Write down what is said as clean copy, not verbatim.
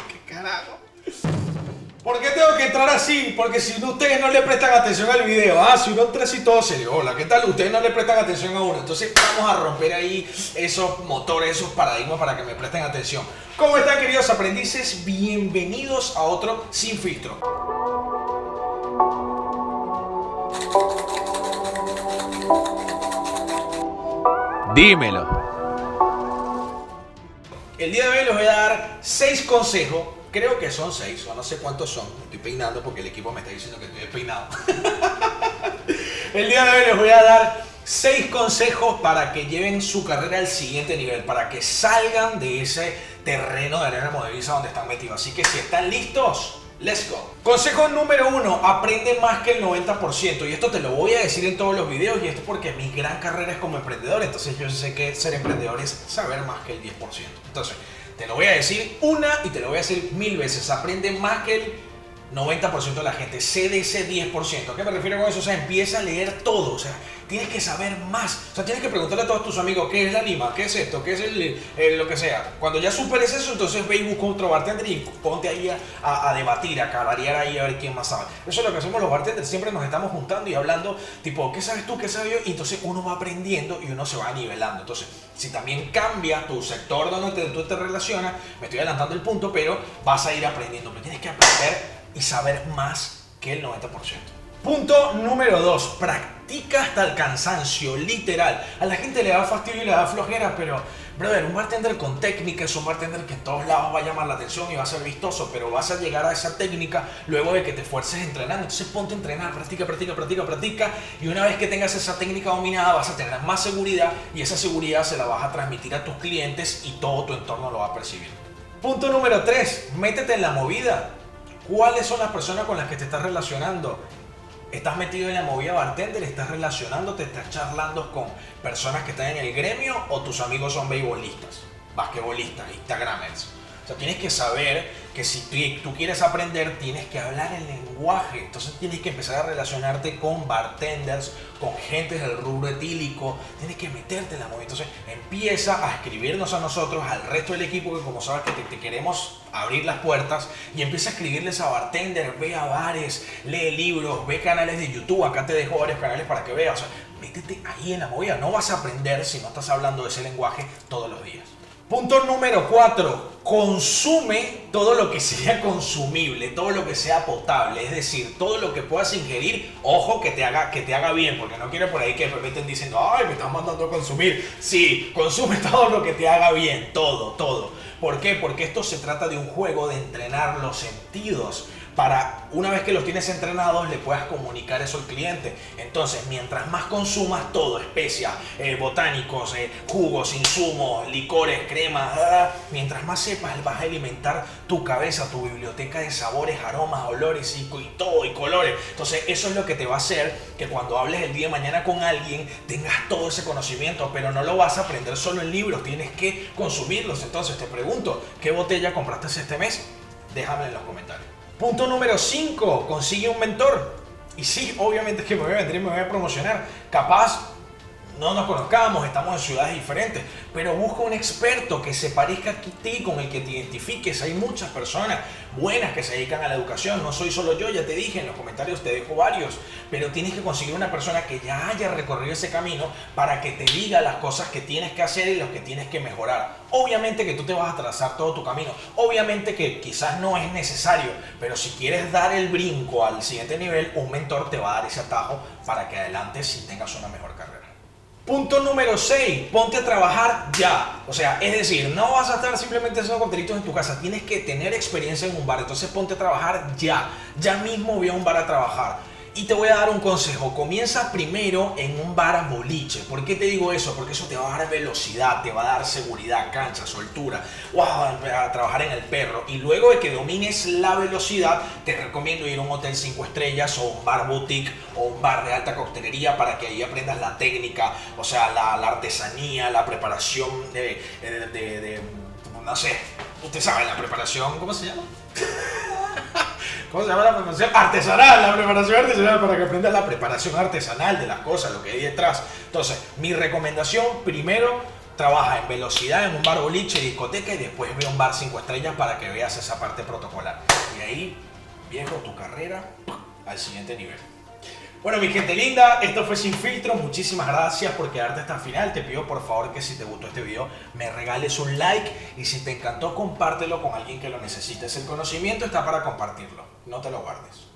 ¿Qué carajo? ¿Por qué tengo que entrar así? Porque si ustedes no le prestan atención al video, si uno entra así todo serio, hola, ¿qué tal? Ustedes no le prestan atención a uno, entonces vamos a romper ahí esos motores, esos paradigmas para que me presten atención. ¿Cómo están, queridos aprendices? Bienvenidos a otro Sin Filtro. Dímelo. El día de hoy les voy a dar 6 consejos. Creo que son 6, o no sé cuántos son. Me estoy peinando porque el equipo me está diciendo que estoy despeinado. El día de hoy les voy a dar 6 consejos para que lleven su carrera al siguiente nivel, para que salgan de ese terreno de arena movediza donde están metidos. Así que si están listos, let's go. Consejo número 1, aprende más que el 90%. Y esto te lo voy a decir en todos los videos, y esto es porque mi gran carrera es como emprendedor. Entonces yo sé que ser emprendedor es saber más que el 10%. Entonces, te lo voy a decir una y te lo voy a decir 1000 veces. Aprende más que el 90% de la gente. Sé de ese 10%. ¿A qué me refiero con eso? O sea, empieza a leer todo. O sea, tienes que saber más. O sea, tienes que preguntarle a todos tus amigos qué es la lima, qué es esto, qué es lo que sea. Cuando ya superes eso, entonces ve y busca otro bartender y ponte ahí a debatir, a cararear ahí a ver quién más sabe. Eso es lo que hacemos los bartenders. Siempre nos estamos juntando y hablando, tipo, ¿qué sabes tú? ¿Qué sabes yo? Y entonces uno va aprendiendo y uno se va nivelando. Entonces, si también cambia tu sector donde tú te relacionas, me estoy adelantando el punto, pero vas a ir aprendiendo. Pero tienes que aprender y saber más que el 90%. Punto número 2, practica hasta el cansancio, literal. A la gente le da fastidio y le da flojera, pero, brother, un bartender con técnica es un bartender que en todos lados va a llamar la atención y va a ser vistoso, pero vas a llegar a esa técnica luego de que te esfuerces entrenando. Entonces ponte a entrenar, practica, y una vez que tengas esa técnica dominada vas a tener más seguridad, y esa seguridad se la vas a transmitir a tus clientes y todo tu entorno lo va a percibir. Punto número 3, métete en la movida. ¿Cuáles son las personas con las que te estás relacionando? ¿Estás metido en la movida bartender? ¿Estás relacionándote? ¿Estás charlando con personas que están en el gremio? ¿O tus amigos son beisbolistas, basquetbolistas, instagramers? O sea, tienes que saber que si tú quieres aprender, tienes que hablar el lenguaje. Entonces tienes que empezar a relacionarte con bartenders, con gente del rubro etílico. Tienes que meterte en la movida. Entonces empieza a escribirnos a nosotros, al resto del equipo, que como sabes que te queremos abrir las puertas, y empieza a escribirles a bartenders, ve a bares, lee libros, ve canales de YouTube. Acá te dejo varios canales para que veas. O sea, métete ahí en la movida. No vas a aprender si no estás hablando de ese lenguaje todos los días. Punto número 4, consume todo lo que sea consumible, todo lo que sea potable, es decir, todo lo que puedas ingerir, ojo, que te haga bien, porque no quiero por ahí que me estén diciendo, ay, me estás mandando a consumir. Sí, consume todo lo que te haga bien, todo. ¿Por qué? Porque esto se trata de un juego de entrenar los sentidos, para una vez que los tienes entrenados le puedas comunicar eso al cliente. Entonces, mientras más consumas todo, especias, botánicos, jugos, insumos, licores, cremas, mientras más sepas, vas a alimentar tu cabeza, tu biblioteca de sabores, aromas, olores y todo, y colores. Entonces, eso es lo que te va a hacer que cuando hables el día de mañana con alguien tengas todo ese conocimiento, pero no lo vas a aprender solo en libros, tienes que consumirlos. Entonces, te pregunto, ¿qué botella compraste este mes? Déjame en los comentarios. Punto número 5, consigue un mentor. Y sí, obviamente que me voy a vender y me voy a promocionar. Capaz no nos conozcamos, estamos en ciudades diferentes, pero busca un experto que se parezca a ti, con el que te identifiques. Hay muchas personas buenas que se dedican a la educación, no soy solo yo, ya te dije, en los comentarios te dejo varios, pero tienes que conseguir una persona que ya haya recorrido ese camino para que te diga las cosas que tienes que hacer y las que tienes que mejorar. Obviamente que tú te vas a trazar todo tu camino, obviamente que quizás no es necesario, pero si quieres dar el brinco al siguiente nivel, un mentor te va a dar ese atajo para que adelantes y tengas una mejor carrera. Punto número 6, ponte a trabajar ya. O sea, es decir, no vas a estar simplemente haciendo contenidos en tu casa, tienes que tener experiencia en un bar. Entonces ponte a trabajar ya. Ya mismo ve a un bar a trabajar. Y te voy a dar un consejo, comienza primero en un bar a boliche. ¿Por qué te digo eso? Porque eso te va a dar velocidad, te va a dar seguridad, cancha, soltura. Wow, a trabajar en el perro. Y luego de que domines la velocidad, te recomiendo ir a un hotel 5 estrellas o un bar boutique o un bar de alta coctelería para que ahí aprendas la técnica, o sea, la artesanía, la preparación no sé, usted sabe, la preparación, ¿cómo se llama? ¿Cómo se llama la preparación? Artesanal, la preparación artesanal, para que aprendas la preparación artesanal de las cosas, lo que hay detrás. Entonces, mi recomendación, primero, trabaja en velocidad en un bar boliche, discoteca y después ve un bar 5 estrellas para que veas esa parte protocolar. Y ahí, viejo, tu carrera al siguiente nivel. Bueno, mi gente linda, esto fue Sin Filtro. Muchísimas gracias por quedarte hasta el final. Te pido por favor que si te gustó este video me regales un like y si te encantó compártelo con alguien que lo necesite. El conocimiento está para compartirlo, no te lo guardes.